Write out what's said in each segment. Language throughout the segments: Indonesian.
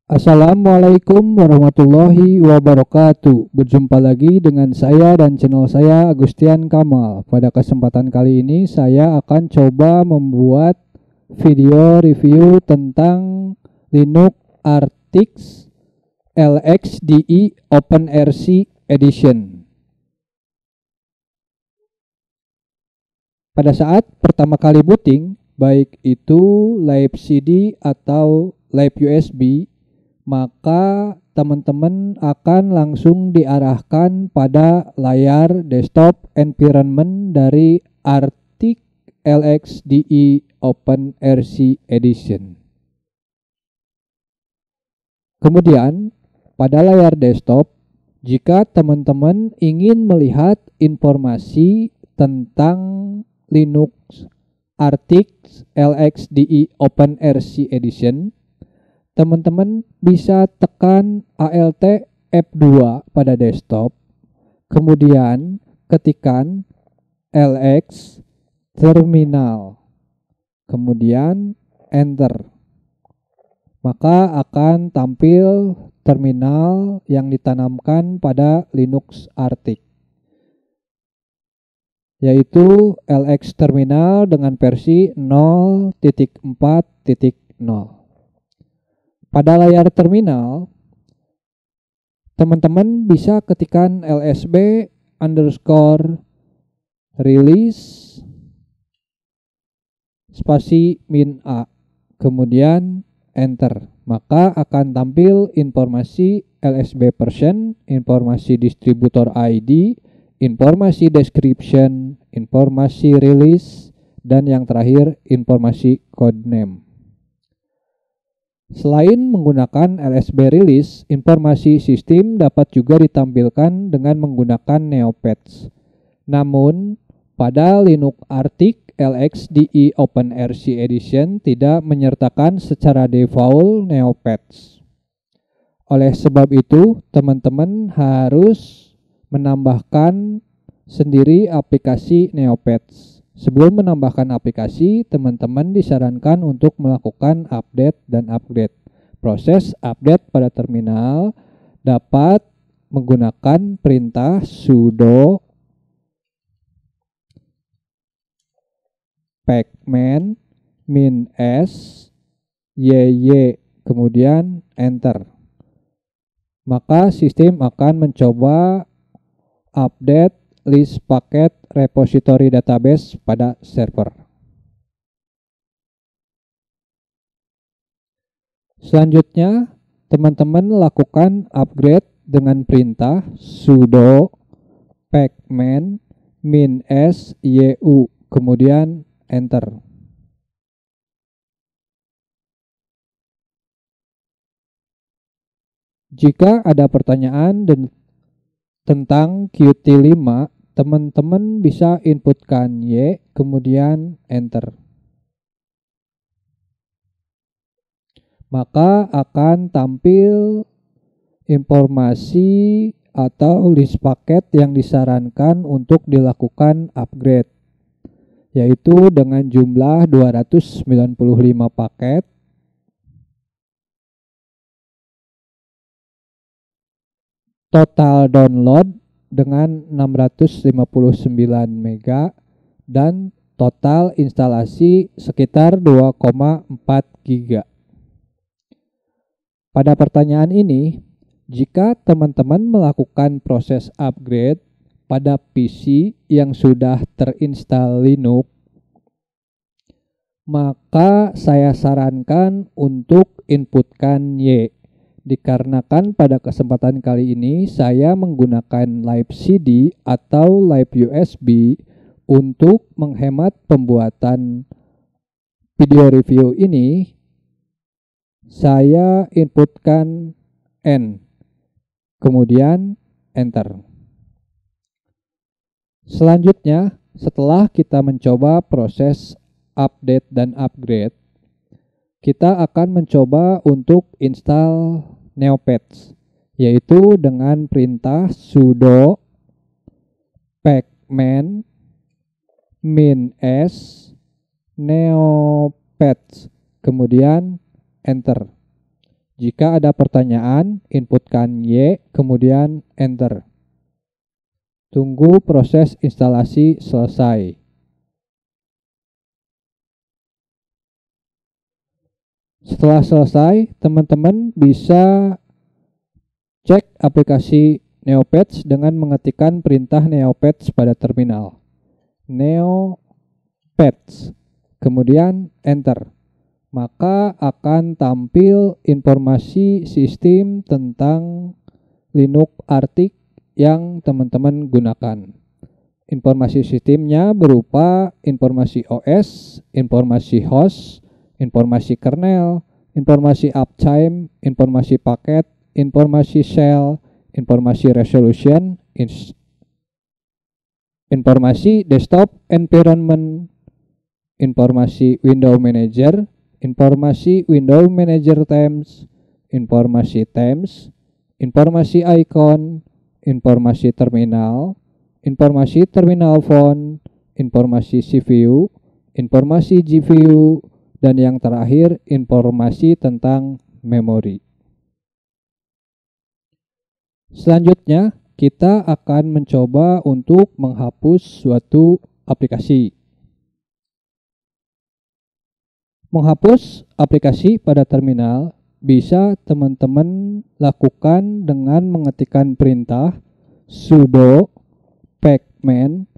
Assalamualaikum warahmatullahi wabarakatuh. Berjumpa lagi dengan saya dan channel saya Agustian Kamal. Pada kesempatan kali ini saya akan coba membuat video review tentang Linux Artix LXDE OpenRC Edition. Pada saat pertama kali booting, baik itu live CD atau live USB, maka teman-teman akan langsung diarahkan pada layar desktop environment dari Artix LXDE OpenRC Edition. Kemudian, pada layar desktop, jika teman-teman ingin melihat informasi tentang Linux Artix LXDE OpenRC Edition, teman-teman bisa tekan Alt F2 pada desktop, kemudian ketikkan LX terminal, kemudian enter. Maka akan tampil terminal yang ditanamkan pada Linux Artix, yaitu LX terminal dengan versi 0.4.0. Pada layar terminal, teman-teman bisa ketikkan lsb_release spasi -a, kemudian enter. Maka akan tampil informasi LSB version, informasi distributor ID, informasi description, informasi release, dan yang terakhir informasi codename. Selain menggunakan LSB release, informasi sistem dapat juga ditampilkan dengan menggunakan Neopets. Namun, pada Linux Artix LXDE OpenRC Edition tidak menyertakan secara default Neopets. Oleh sebab itu, teman-teman harus menambahkan sendiri aplikasi Neopets. Sebelum menambahkan aplikasi, teman-teman disarankan untuk melakukan update dan upgrade. Proses update pada terminal dapat menggunakan perintah sudo pacman -s yy kemudian enter. Maka sistem akan mencoba update list paket repository database pada server. Selanjutnya, teman-teman lakukan upgrade dengan perintah sudo pacman -s yu kemudian enter. Jika ada pertanyaan tentang Qt5, teman-teman bisa inputkan Y, kemudian enter. Maka akan tampil informasi atau list paket yang disarankan untuk dilakukan upgrade, yaitu dengan jumlah 295 paket, total download dengan 659 mega, dan total instalasi sekitar 2,4 giga. Pada pertanyaan ini, jika teman-teman melakukan proses upgrade pada PC yang sudah terinstall Linux, maka saya sarankan untuk inputkan Y. Dikarenakan pada kesempatan kali ini saya menggunakan live CD atau live USB untuk menghemat pembuatan video review ini, saya inputkan N, kemudian enter. Selanjutnya, setelah kita mencoba proses update dan upgrade, kita akan mencoba untuk install Neopets, yaitu dengan perintah sudo pacman -s Neopets, kemudian enter. Jika ada pertanyaan, inputkan Y, kemudian Enter. Tunggu proses instalasi selesai. Setelah selesai, teman-teman bisa cek aplikasi Neopets dengan mengetikkan perintah Neopets pada terminal. Neopets, kemudian Enter. Maka akan tampil informasi sistem tentang Linux Arctic yang teman-teman gunakan. Informasi sistemnya berupa informasi OS, informasi host, informasi kernel, informasi uptime, informasi paket, informasi shell, informasi resolution, informasi desktop environment, informasi window manager, informasi window manager themes, informasi themes, informasi icon, informasi terminal, informasi terminal phone, informasi CPU, informasi GPU, dan yang terakhir informasi tentang memori. Selanjutnya, kita akan mencoba untuk menghapus suatu aplikasi. Menghapus aplikasi pada terminal bisa teman-teman lakukan dengan mengetikkan perintah sudo pacman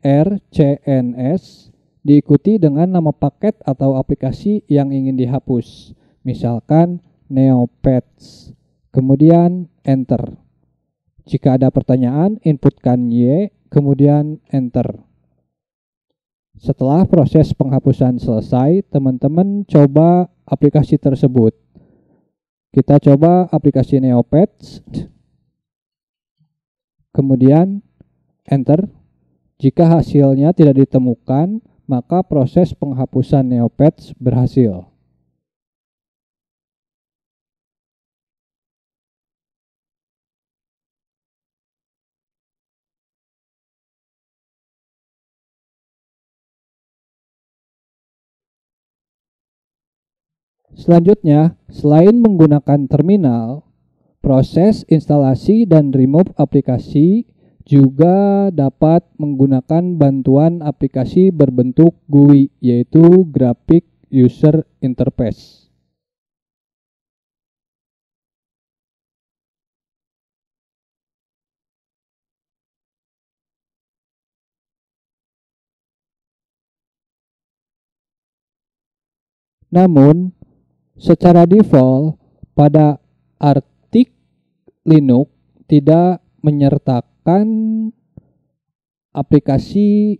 -rcns diikuti dengan nama paket atau aplikasi yang ingin dihapus. Misalkan Neopets. Kemudian Enter. Jika ada pertanyaan, inputkan Y, kemudian Enter. Setelah proses penghapusan selesai, teman-teman coba aplikasi tersebut. Kita coba aplikasi Neopets. Kemudian Enter. Jika hasilnya tidak ditemukan, maka proses penghapusan Neopets berhasil. Selanjutnya, selain menggunakan terminal, proses instalasi dan remove aplikasi juga dapat menggunakan bantuan aplikasi berbentuk GUI, yaitu Graphic User Interface. Namun, secara default pada Arctic Linux tidak menyertakan aplikasi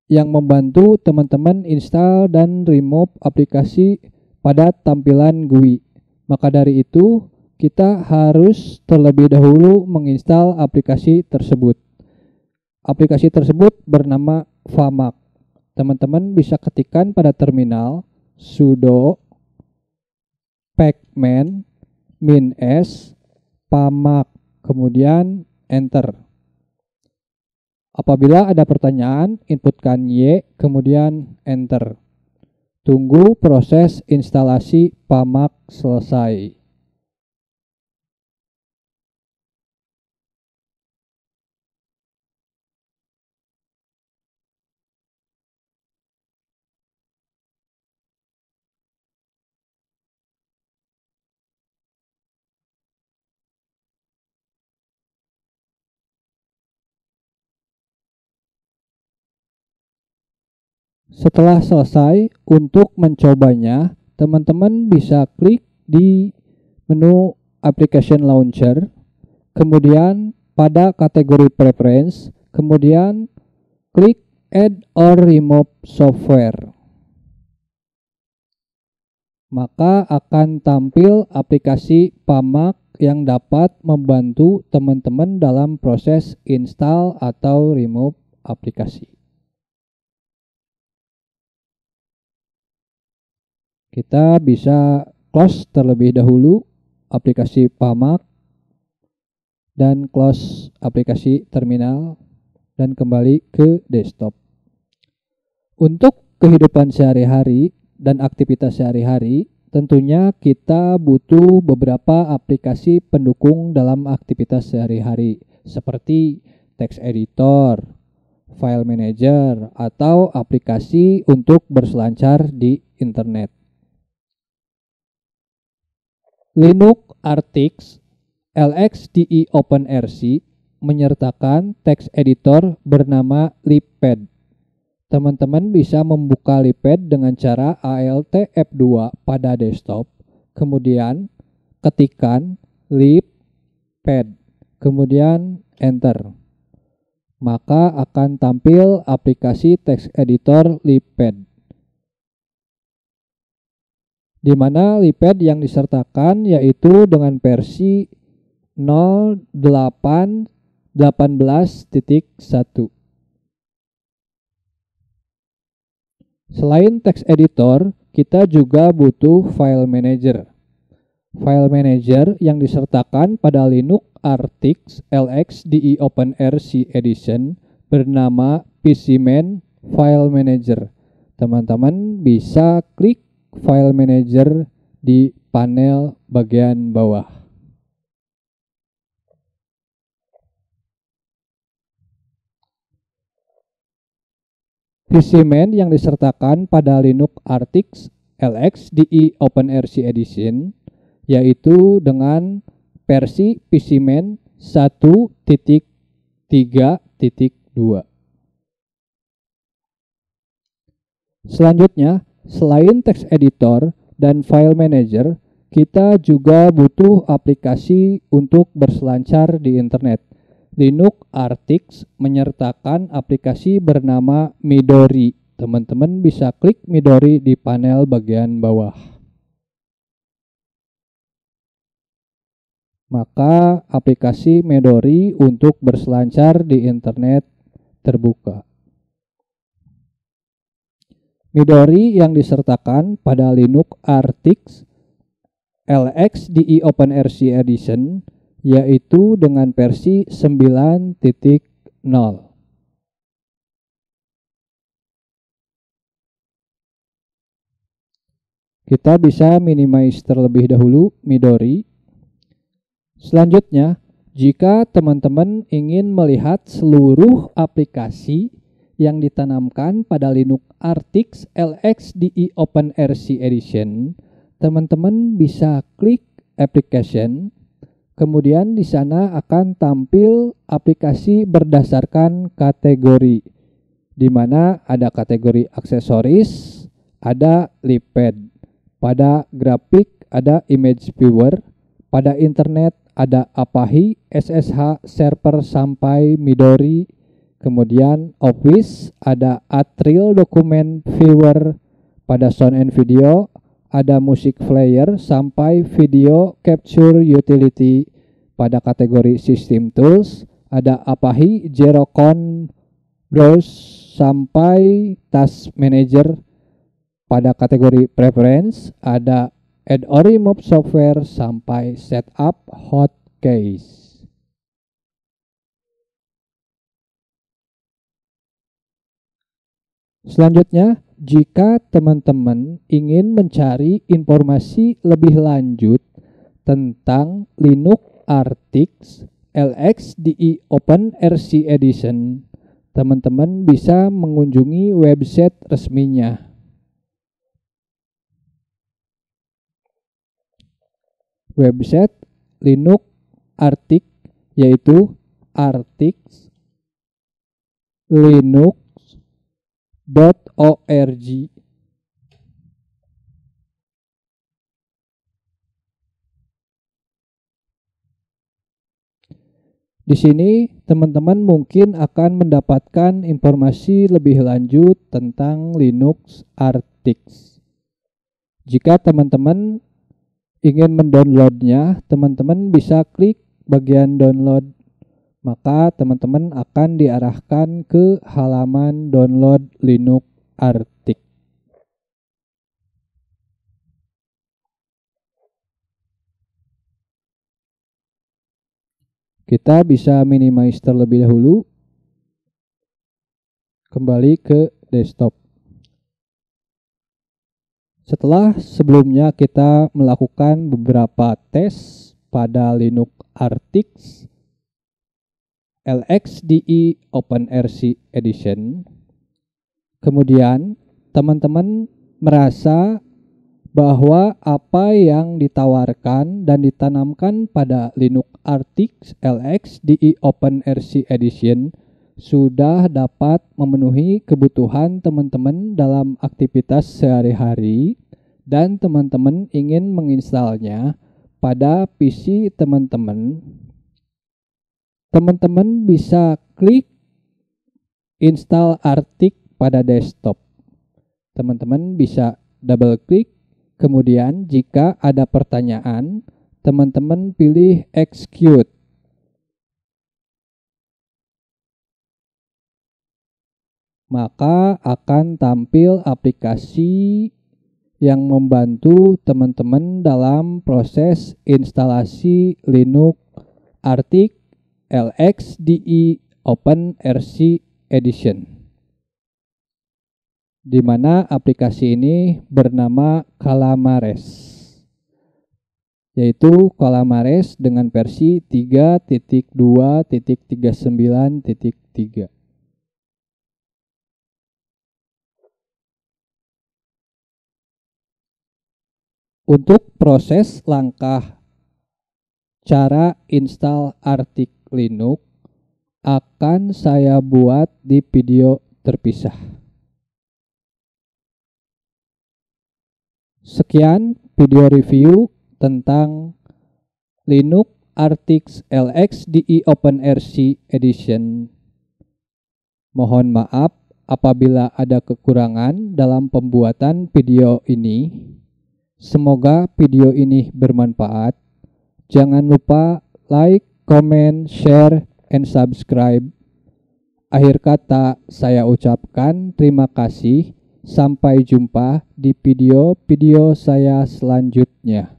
yang membantu teman-teman install dan remove aplikasi pada tampilan GUI. Maka dari itu, kita harus terlebih dahulu menginstal aplikasi tersebut. Aplikasi tersebut bernama Famac. Teman-teman bisa ketikkan pada terminal sudo pacman -s pamac, kemudian Enter. Apabila ada pertanyaan, inputkan Y, kemudian Enter. Tunggu proses instalasi Pamac selesai. Setelah selesai, untuk mencobanya, teman-teman bisa klik di menu Application Launcher, kemudian pada kategori Preference, kemudian klik Add or Remove Software. Maka akan tampil aplikasi Pamac yang dapat membantu teman-teman dalam proses install atau remove aplikasi. Kita bisa close terlebih dahulu aplikasi Pamac dan close aplikasi terminal dan kembali ke desktop. Untuk kehidupan sehari-hari dan aktivitas sehari-hari, tentunya kita butuh beberapa aplikasi pendukung dalam aktivitas sehari-hari seperti text editor, file manager, atau aplikasi untuk berselancar di internet. Linux Artix LXDE OpenRC menyertakan text editor bernama Lipped. Teman-teman bisa membuka Lipped dengan cara Alt F2 pada desktop, kemudian ketikkan Lipped, kemudian enter. Maka akan tampil aplikasi text editor Lipped, di mana Lipped yang disertakan yaitu dengan versi 08.18.1. Selain text editor, kita juga butuh file manager. File manager yang disertakan pada Linux Artix LXDE OpenRC Edition bernama PCMan File Manager. Teman-teman bisa klik file manager di panel bagian bawah. PCMan yang disertakan pada Linux Artix LXDE OpenRC Edition yaitu dengan versi PCMan 1.3.2. Selanjutnya, selain text editor dan file manager, kita juga butuh aplikasi untuk berselancar di internet. Linux Artix menyertakan aplikasi bernama Midori. Teman-teman bisa klik Midori di panel bagian bawah. Maka aplikasi Midori untuk berselancar di internet terbuka. Midori yang disertakan pada Linux Artix LXDE OpenRC Edition yaitu dengan versi 9.0. Kita bisa minimize terlebih dahulu Midori. Selanjutnya, jika teman-teman ingin melihat seluruh aplikasi yang ditanamkan pada Linux Artix LXDE OpenRC Edition, teman-teman bisa klik application, kemudian di sana akan tampil aplikasi berdasarkan kategori, di mana ada kategori aksesoris, ada Lipped, pada grafik ada image viewer, pada internet ada Apache, SSH, server sampai Midori. Kemudian Office ada Atril Document Viewer, pada Sound and Video ada Music Player sampai Video Capture Utility. Pada kategori System Tools ada Apache, Zerocon, Browse sampai Task Manager. Pada kategori Preference ada Add or Remove Software sampai Setup Hotkeys. Selanjutnya, jika teman-teman ingin mencari informasi lebih lanjut tentang Linux Artix LXDE OpenRC Edition, teman-teman bisa mengunjungi website resminya. Website Linux Artix yaitu artixlinux.org. Di sini teman-teman mungkin akan mendapatkan informasi lebih lanjut tentang Linux Artix. Jika teman-teman ingin mendownloadnya, teman-teman bisa klik bagian download. Maka teman-teman akan diarahkan ke halaman download Linux Artix. Kita bisa minimize terlebih dahulu. Kembali ke desktop. Setelah sebelumnya kita melakukan beberapa tes pada Linux Artix LXDE OpenRC Edition, kemudian teman-teman merasa bahwa apa yang ditawarkan dan ditanamkan pada Linux Artix LXDE OpenRC Edition sudah dapat memenuhi kebutuhan teman-teman dalam aktivitas sehari-hari dan teman-teman ingin menginstalnya pada PC teman-teman. Teman-teman bisa klik install Artix pada desktop. Teman-teman bisa double klik, kemudian jika ada pertanyaan, teman-teman pilih execute. Maka akan tampil aplikasi yang membantu teman-teman dalam proses instalasi Linux Artix LXDE OpenRC Edition, di mana aplikasi ini bernama Calamares, yaitu Calamares dengan versi 3.2.39.3. Untuk proses langkah cara install Artix Linux akan saya buat di video terpisah. Sekian video review tentang Linux Artix LXDE OpenRC Edition. Mohon maaf apabila ada kekurangan dalam pembuatan video ini. Semoga video ini bermanfaat. Jangan lupa like, comment, share, and subscribe. Akhir kata saya ucapkan terima kasih. Sampai jumpa di video-video saya selanjutnya.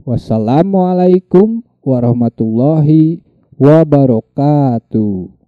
Wassalamualaikum warahmatullahi wabarakatuh.